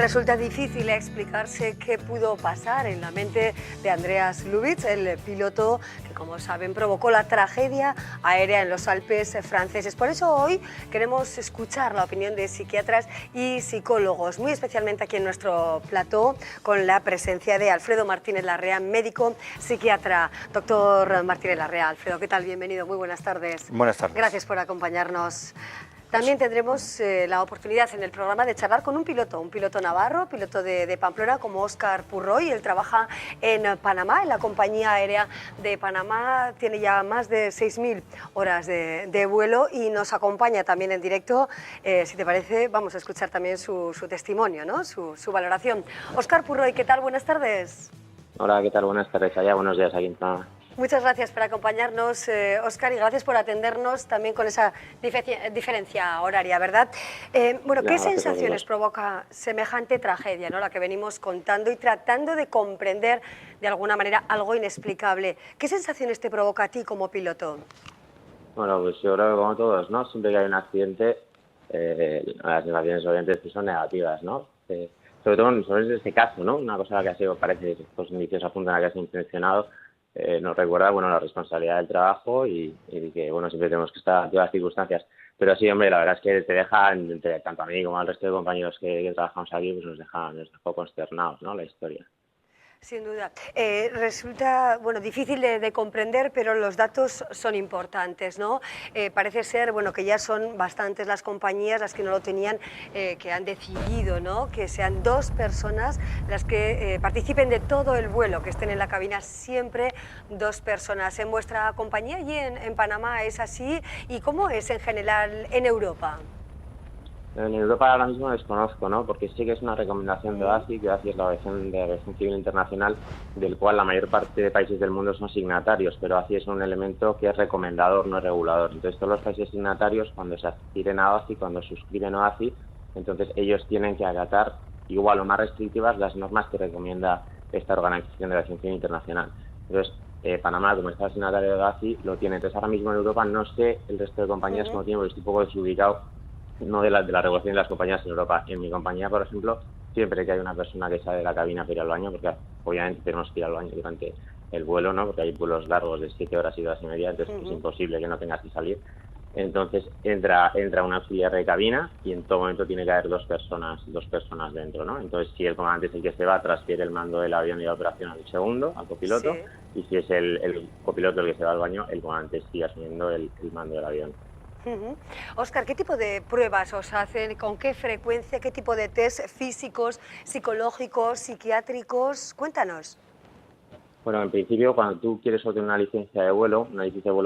Resulta difícil explicarse qué pudo pasar en la mente de Andreas Lubitz, el piloto que, como saben, provocó la tragedia aérea en los Alpes franceses. Por eso hoy queremos escuchar la opinión de psiquiatras y psicólogos, muy especialmente aquí en nuestro plató, con la presencia de Alfredo Martínez Larrea, médico psiquiatra. Doctor Martínez Larrea, Alfredo, ¿qué tal? Bienvenido, muy buenas tardes. Buenas tardes. Gracias por acompañarnos. También tendremos la oportunidad en el programa de charlar con un piloto navarro, piloto de Pamplona, como Óscar Purroy. Él trabaja en Panamá, en la compañía aérea de Panamá. Tiene ya más de 6.000 horas de vuelo y nos acompaña también en directo. Si te parece, vamos a escuchar también su testimonio, ¿no? Su valoración. Óscar Purroy, ¿qué tal? Buenas tardes. Hola, ¿qué tal? Buenas tardes allá, buenos días aquí en Panamá. Muchas gracias por acompañarnos, Óscar, y gracias por atendernos también con esa diferencia horaria, ¿verdad? Bueno, ¿qué sensaciones provoca semejante tragedia, ¿no? La que venimos contando y tratando de comprender de alguna manera algo inexplicable? ¿Qué sensaciones te provoca a ti como piloto? Bueno, pues yo creo que como todos, ¿no? Siempre que hay un accidente, las sensaciones obviamente son negativas, ¿no? Sobre todo sobre este caso, ¿no? Una cosa que ha sido, parece que estos indicios apuntan a que ha sido intencionado. Nos recuerda, bueno, la responsabilidad del trabajo y que, bueno, siempre tenemos que estar a todas las circunstancias. Pero sí, hombre, la verdad es que te deja, tanto a mí como al resto de compañeros que trabajamos aquí, pues nos dejó consternados, ¿no? La historia. Sin duda. Resulta difícil de comprender, pero los datos son importantes, ¿no? Parece ser que ya son bastantes las compañías las que no lo tenían, que han decidido, ¿no?, que sean 2 personas las que participen de todo el vuelo, que estén en la cabina siempre 2 personas. En vuestra compañía y en Panamá es así. ¿Y cómo es en general en Europa? En Europa ahora mismo desconozco, ¿no? Porque sí que es una recomendación de OACI, que OACI es la Organización de Aviación Civil Internacional, del cual la mayor parte de países del mundo son signatarios, pero OACI es un elemento que es recomendador, no es regulador. Entonces, todos los países signatarios, cuando se adhieren a OACI, cuando suscriben a OACI, entonces ellos tienen que acatar igual o más restrictivas las normas que recomienda esta Organización de Aviación Civil Internacional. Entonces, Panamá, como está signatario de OACI, lo tiene. Entonces, ahora mismo en Europa no sé el resto de compañías cómo tienen, porque estoy un poco desubicado, no de la regulación de las compañías en Europa. En mi compañía, por ejemplo, siempre que hay una persona que sale de la cabina para ir al baño, porque obviamente tenemos que ir al baño durante el vuelo, ¿no? Porque hay vuelos largos de 7 horas y 2 horas y media, entonces es imposible que no tengas que salir. Entonces entra un auxiliar de cabina y en todo momento tiene que haber dos personas dentro, ¿no? Entonces, si el comandante es el que se va, transfiere el mando del avión y la operación al segundo, al copiloto, sí. Y si es el copiloto el que se va al baño, el comandante sigue asumiendo el mando del avión. Óscar, ¿qué tipo de pruebas os hacen? ¿Con qué frecuencia? ¿Qué tipo de test físicos, psicológicos, psiquiátricos? Cuéntanos. Bueno, en principio, cuando tú quieres obtener una licencia de vuelo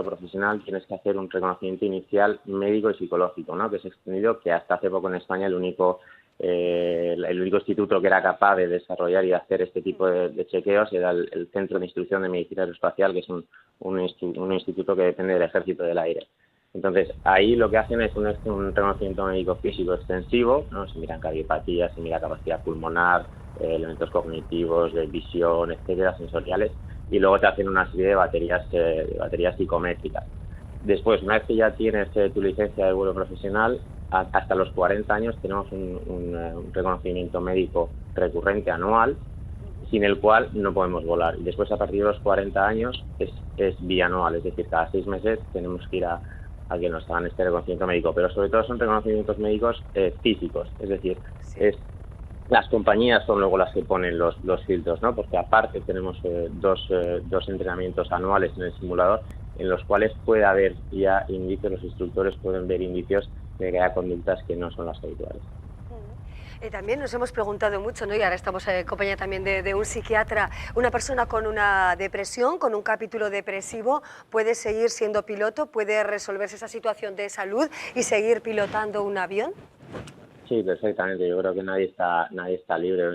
profesional, tienes que hacer un reconocimiento inicial médico y psicológico, ¿no? Que es extendido, que hasta hace poco en España el único instituto que era capaz de desarrollar y hacer este tipo de chequeos era el Centro de Instrucción de Medicina Aeroespacial, que es un instituto que depende del Ejército del Aire. Entonces, ahí lo que hacen es un reconocimiento médico físico extensivo, ¿no? Se miran cardiopatías, se mira capacidad pulmonar, elementos cognitivos, de visión, etcétera, sensoriales, y luego te hacen una serie de baterías psicométricas. Después, una vez que ya tienes tu licencia de vuelo profesional, hasta los 40 años tenemos un reconocimiento médico recurrente anual, sin el cual no podemos volar. Y después, a partir de los 40 años, es bianual, es decir, cada 6 meses tenemos que ir a que nos hagan este reconocimiento médico, pero sobre todo son reconocimientos médicos físicos, es decir, las compañías son luego las que ponen los filtros, ¿no? Porque aparte tenemos dos entrenamientos anuales en el simulador en los cuales puede haber ya indicios, los instructores pueden ver indicios de que haya conductas que no son las habituales. También nos hemos preguntado mucho, ¿no? Y ahora estamos en compañía también de un psiquiatra. ¿Una persona con una depresión, con un capítulo depresivo, puede seguir siendo piloto? ¿Puede resolverse esa situación de salud y seguir pilotando un avión? Sí, perfectamente. Yo creo que nadie está libre,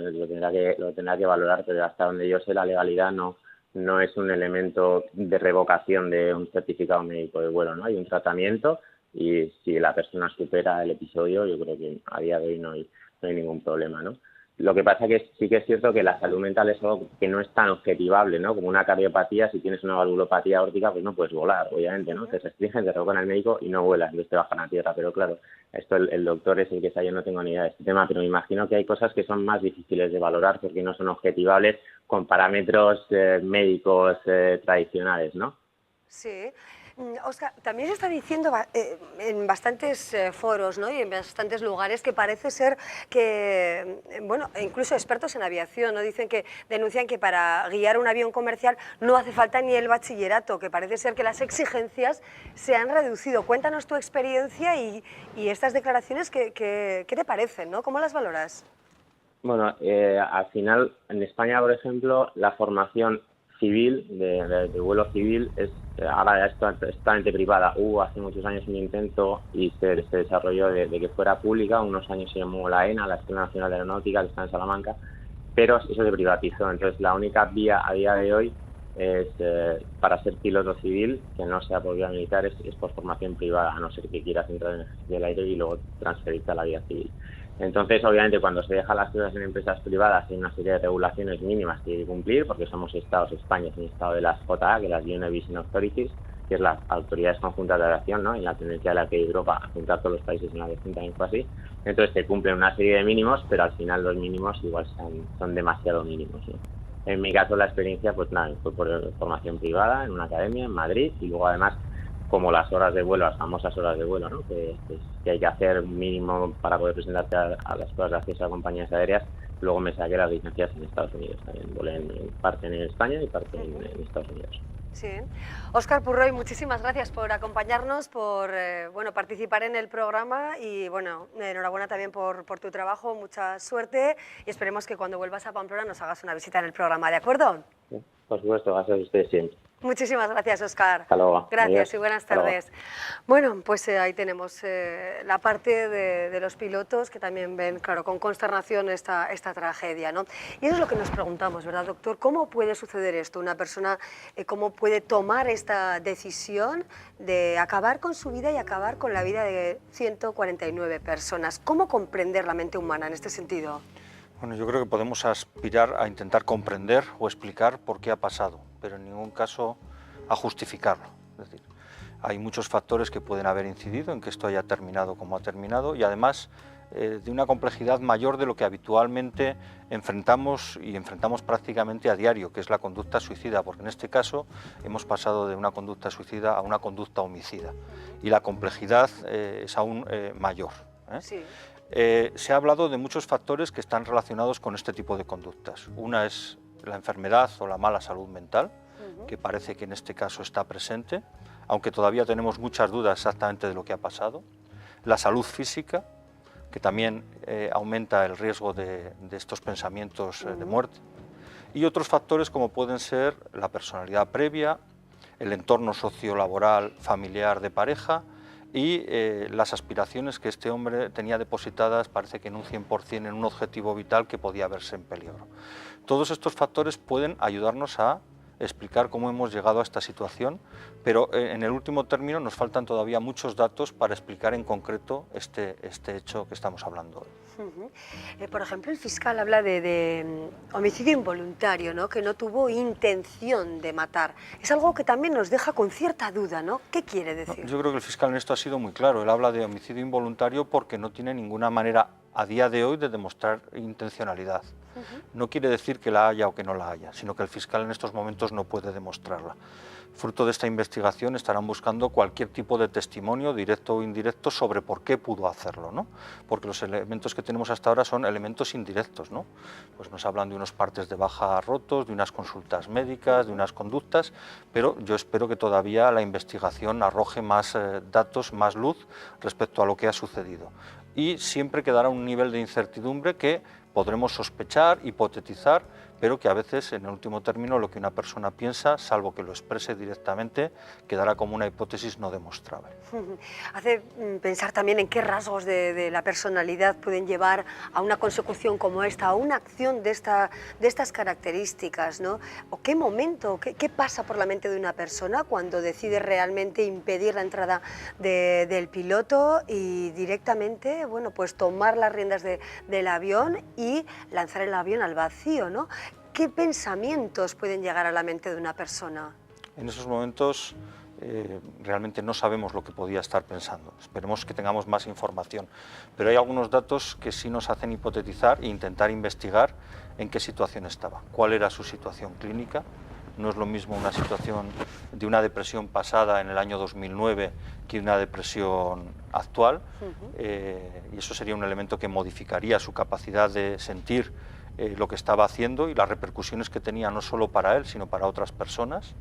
lo tendrá que valorar, pero hasta donde yo sé la legalidad no es un elemento de revocación de un certificado médico de vuelo, ¿no? Hay un tratamiento y si la persona supera el episodio, yo creo que a día de hoy no hay ningún problema, ¿no? Lo que pasa que sí que es cierto que la salud mental es algo que no es tan objetivable, ¿no? Como una cardiopatía, si tienes una valvulopatía aórtica, pues no puedes volar, obviamente, ¿no? Te restringen, te tocan al médico y no vuelas, entonces te bajan a tierra. Pero claro, esto el doctor es el que sabe, yo no tengo ni idea de este tema, pero me imagino que hay cosas que son más difíciles de valorar porque no son objetivables con parámetros médicos tradicionales, ¿no? Sí. Óscar, también se está diciendo en bastantes foros, ¿no? Y en bastantes lugares que parece ser que, bueno, incluso expertos en aviación, ¿no? Denuncian que para guiar un avión comercial no hace falta ni el bachillerato, que parece ser que las exigencias se han reducido. Cuéntanos tu experiencia y estas declaraciones, ¿qué te parecen, ¿no? ¿Cómo las valoras? Bueno, al final, en España, por ejemplo, la formación civil, de vuelo civil, ahora es totalmente privada. Hubo hace muchos años un intento y se desarrolló de que fuera pública. Unos años se llamó la ENA, la Escuela Nacional de Aeronáutica, que está en Salamanca, pero eso se privatizó. Entonces, la única vía a día de hoy es para ser piloto civil, que no sea por vía militar, es por formación privada, a no ser que quieras entrar en el ejercicio del aire y luego transferirte a la vía civil. Entonces, obviamente, cuando se dejan las cosas en empresas privadas hay una serie de regulaciones mínimas que hay que cumplir, porque somos estados, España es un estado de las JA, que las Joint Aviation Authorities, que es las autoridades conjuntas de aviación, ¿no? En la tendencia de la que Europa a juntar todos los países en la aviación también fue así. Entonces se cumplen una serie de mínimos, pero al final los mínimos igual son demasiado mínimos, ¿no? En mi caso la experiencia, pues nada, fue por formación privada en una academia en Madrid y luego además como las horas de vuelo, las famosas horas de vuelo, ¿no? Que hay que hacer un mínimo para poder presentarte a las pruebas de acceso a compañías aéreas. Luego me saqué las licencias en Estados Unidos también. Volé en parte en España y parte en Estados Unidos. Sí. Óscar Purroy, muchísimas gracias por acompañarnos, por bueno, participar en el programa y bueno, enhorabuena también por tu trabajo, mucha suerte y esperemos que cuando vuelvas a Pamplona nos hagas una visita en el programa, ¿de acuerdo? Sí, por supuesto, gracias a ustedes siempre. Muchísimas gracias, Óscar. Hasta luego. Gracias. Adiós. Y buenas tardes. Bueno, pues ahí tenemos la parte de los pilotos que también ven, claro, con consternación esta tragedia, ¿no? Y eso es lo que nos preguntamos, ¿verdad, doctor? ¿Cómo puede suceder esto? Una persona, ¿cómo puede tomar esta decisión de acabar con su vida y acabar con la vida de 149 personas? ¿Cómo comprender la mente humana en este sentido? Bueno, yo creo que podemos aspirar a intentar comprender o explicar por qué ha pasado, pero en ningún caso a justificarlo. Es decir, hay muchos factores que pueden haber incidido en que esto haya terminado como ha terminado y además de una complejidad mayor de lo que habitualmente enfrentamos prácticamente a diario, que es la conducta suicida, porque en este caso hemos pasado de una conducta suicida a una conducta homicida y la complejidad es aún mayor. Sí. Se ha hablado de muchos factores que están relacionados con este tipo de conductas. Una es la enfermedad o la mala salud mental, que parece que en este caso está presente, aunque todavía tenemos muchas dudas exactamente de lo que ha pasado. La salud física, que también aumenta el riesgo de estos pensamientos de muerte. Y otros factores como pueden ser la personalidad previa, el entorno sociolaboral, familiar de pareja, y las aspiraciones que este hombre tenía depositadas, parece que en un 100% en un objetivo vital que podía verse en peligro. Todos estos factores pueden ayudarnos a explicar cómo hemos llegado a esta situación, pero en el último término nos faltan todavía muchos datos para explicar en concreto este hecho que estamos hablando hoy. Por ejemplo, el fiscal habla de homicidio involuntario, ¿no? Que no tuvo intención de matar. Es algo que también nos deja con cierta duda, ¿no? ¿Qué quiere decir? Yo creo que el fiscal en esto ha sido muy claro. Él habla de homicidio involuntario porque no tiene ninguna manera a día de hoy de demostrar intencionalidad. No quiere decir que la haya o que no la haya, sino que el fiscal en estos momentos no puede demostrarla. Fruto de esta investigación estarán buscando cualquier tipo de testimonio, directo o indirecto, sobre por qué pudo hacerlo, ¿no? Porque los elementos que tenemos hasta ahora son elementos indirectos, ¿no? Pues nos hablan de unos partes de baja rotos, de unas consultas médicas, de unas conductas, pero yo espero que todavía la investigación arroje más datos, más luz respecto a lo que ha sucedido. Y siempre quedará un nivel de incertidumbre que podremos sospechar, hipotetizar, pero que a veces, en el último término, lo que una persona piensa, salvo que lo exprese directamente, quedará como una hipótesis no demostrable. Hace pensar también en qué rasgos de la personalidad pueden llevar a una consecución como esta, a una acción de estas características, ¿no? O qué momento, qué pasa por la mente de una persona cuando decide realmente impedir la entrada del piloto y directamente, bueno, pues tomar las riendas del avión y lanzar el avión al vacío, ¿no? ¿Qué pensamientos pueden llegar a la mente de una persona? En esos momentos realmente no sabemos lo que podía estar pensando. Esperemos que tengamos más información, pero hay algunos datos que sí nos hacen hipotetizar e intentar investigar en qué situación estaba, cuál era su situación clínica. No es lo mismo una situación de una depresión pasada en el año 2009 que una depresión actual, y eso sería un elemento que modificaría su capacidad de sentir lo que estaba haciendo y las repercusiones que tenía no solo para él, sino para otras personas.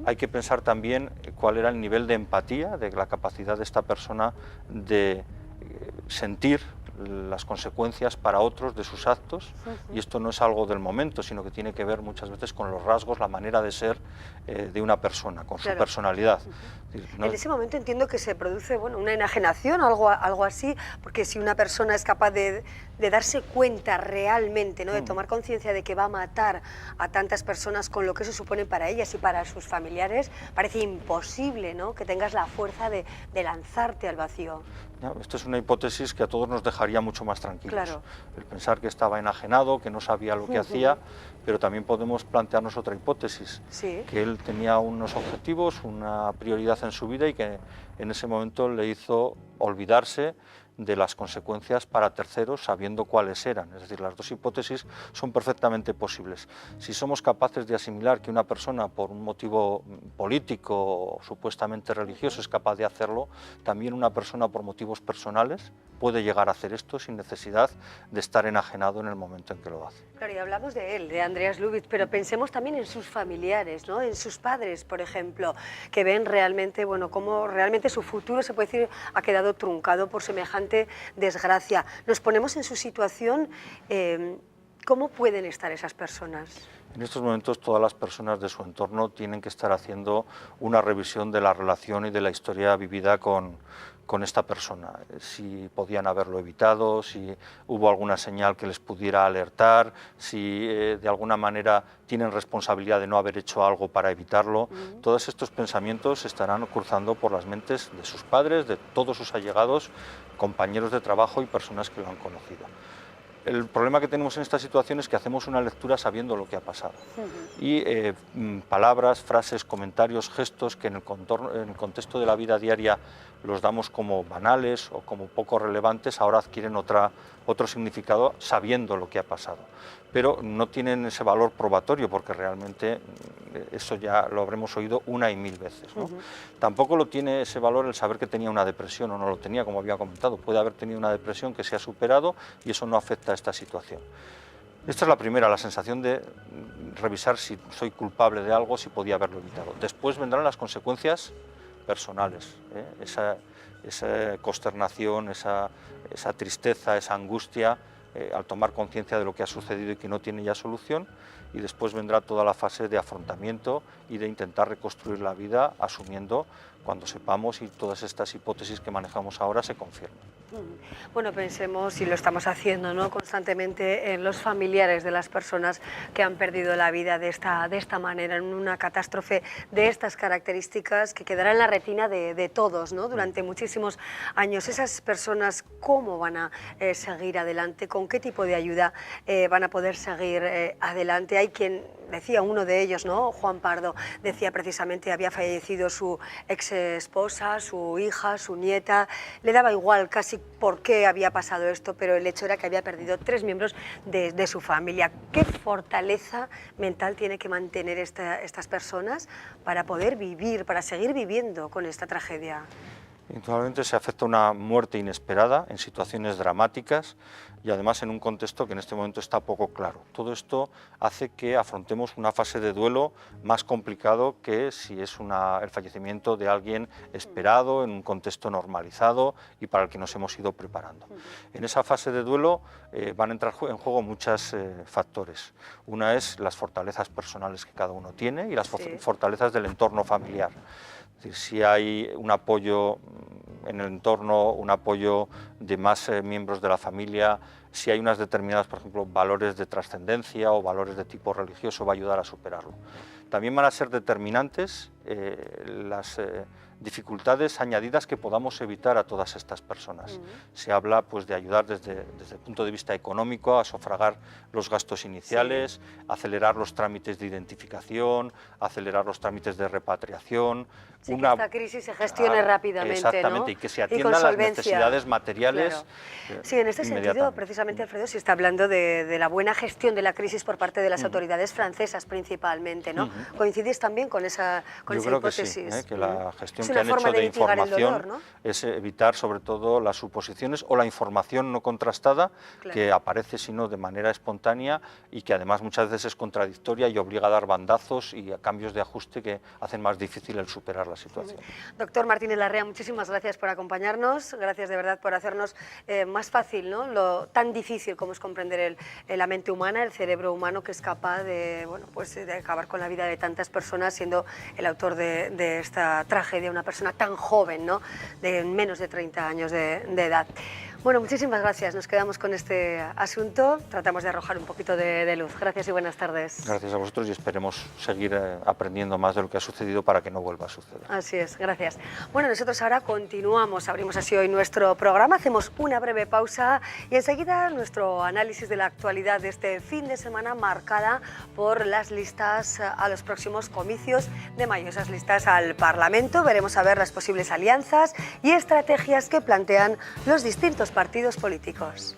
Hay que pensar también cuál era el nivel de empatía, de la capacidad de esta persona de sentir las consecuencias para otros de sus actos, y esto no es algo del momento, sino que tiene que ver muchas veces con los rasgos, la manera de ser de una persona, con su personalidad. En ese momento entiendo que se produce, bueno, una enajenación, algo así, porque si una persona es capaz de darse cuenta realmente, ¿no? De tomar conciencia de que va a matar a tantas personas con lo que eso supone para ellas y para sus familiares, parece imposible, ¿no? Que tengas la fuerza de lanzarte al vacío. Esto es una hipótesis que a todos nos dejaría mucho más tranquilos. Claro. El pensar que estaba enajenado, que no sabía lo que hacía, pero también podemos plantearnos otra hipótesis, que él tenía unos objetivos, una prioridad en su vida y que en ese momento le hizo olvidarse de las consecuencias para terceros sabiendo cuáles eran. Es decir, las dos hipótesis son perfectamente posibles. Si somos capaces de asimilar que una persona por un motivo político o supuestamente religioso es capaz de hacerlo, también una persona por motivos personales puede llegar a hacer esto sin necesidad de estar enajenado en el momento en que lo hace. Claro, y hablamos de él, de Andreas Lubitz, pero pensemos también en sus familiares, ¿no? En sus padres, por ejemplo, que ven realmente, bueno, cómo realmente su futuro, se puede decir, ha quedado truncado por semejante desgracia. Nos ponemos en su situación, ¿cómo pueden estar esas personas? En estos momentos todas las personas de su entorno tienen que estar haciendo una revisión de la relación y de la historia vivida con esta persona, si podían haberlo evitado, si hubo alguna señal que les pudiera alertar, si de alguna manera tienen responsabilidad de no haber hecho algo para evitarlo. Todos estos pensamientos estarán cruzando por las mentes de sus padres, de todos sus allegados, compañeros de trabajo y personas que lo han conocido. El problema que tenemos en esta situación es que hacemos una lectura sabiendo lo que ha pasado. Y palabras, frases, comentarios, gestos que en el contexto de la vida diaria los damos como banales o como poco relevantes, ahora adquieren otro significado sabiendo lo que ha pasado. Pero no tienen ese valor probatorio porque realmente eso ya lo habremos oído una y mil veces, ¿no? Tampoco lo tiene ese valor el saber que tenía una depresión o no lo tenía, como había comentado. Puede haber tenido una depresión que se ha superado y eso no afecta a esta situación. Esta es la primera, la sensación de revisar si soy culpable de algo, si podía haberlo evitado. Después vendrán las consecuencias personales, esa consternación, esa tristeza, esa angustia, al tomar conciencia de lo que ha sucedido y que no tiene ya solución, y después vendrá toda la fase de afrontamiento y de intentar reconstruir la vida asumiendo cuando sepamos y todas estas hipótesis que manejamos ahora se confirmen. Bueno, pensemos, y lo estamos haciendo, ¿no?, constantemente en los familiares de las personas que han perdido la vida de esta manera, en una catástrofe de estas características que quedará en la retina de todos, ¿no?, durante muchísimos años. Esas personas, ¿cómo van a seguir adelante? ¿Con qué tipo de ayuda van a poder seguir adelante? Hay quien decía, uno de ellos, ¿no?, Juan Pardo, decía precisamente, había fallecido su ex esposa, su hija, su nieta, le daba igual casi por qué había pasado esto, pero el hecho era que había perdido 3 miembros de su familia. ¿Qué fortaleza mental tiene que mantener estas personas para poder vivir, para seguir viviendo con esta tragedia? Indudablemente se afecta una muerte inesperada en situaciones dramáticas y además en un contexto que en este momento está poco claro. Todo esto hace que afrontemos una fase de duelo más complicado que si es el fallecimiento de alguien esperado, en un contexto normalizado y para el que nos hemos ido preparando. En esa fase de duelo van a entrar en juego muchos factores. Una es las fortalezas personales que cada uno tiene y las fortalezas del entorno familiar. Es decir, si hay un apoyo en el entorno, un apoyo de más miembros de la familia, si hay unas determinadas, por ejemplo, valores de trascendencia o valores de tipo religioso, va a ayudar a superarlo. También van a ser determinantes las dificultades añadidas que podamos evitar a todas estas personas. Se habla pues, de ayudar desde el punto de vista económico a sufragar los gastos iniciales, acelerar los trámites de identificación, acelerar los trámites de repatriación. Sí, que esta crisis se gestione rápidamente, exactamente, ¿no? Y que se atiendan las necesidades materiales. Claro. Sí, en este sentido, precisamente, Alfredo, se está hablando de la buena gestión de la crisis por parte de las autoridades francesas principalmente, ¿no? ¿Coincidís también con esa hipótesis? Que sí, que la gestión que han hecho de información es evitar sobre todo las suposiciones o la información no contrastada que aparece sino de manera espontánea y que además muchas veces es contradictoria y obliga a dar bandazos y a cambios de ajuste que hacen más difícil el superar la situación. Doctor Martínez Larrea, muchísimas gracias por acompañarnos, gracias de verdad por hacernos más fácil, ¿no?, lo tan difícil como es comprender la mente humana, el cerebro humano, que es capaz de, bueno, pues de acabar con la vida de tantas personas, siendo el autor de esta tragedia una persona tan joven, ¿no?, de menos de 30 años de edad. Bueno, muchísimas gracias. Nos quedamos con este asunto. Tratamos de arrojar un poquito de luz. Gracias y buenas tardes. Gracias a vosotros y esperemos seguir aprendiendo más de lo que ha sucedido para que no vuelva a suceder. Así es, gracias. Bueno, nosotros ahora continuamos, abrimos así hoy nuestro programa, hacemos una breve pausa y enseguida nuestro análisis de la actualidad de este fin de semana marcada por las listas a los próximos comicios de mayo. Esas listas al Parlamento, veremos a ver las posibles alianzas y estrategias que plantean los distintos partidos políticos.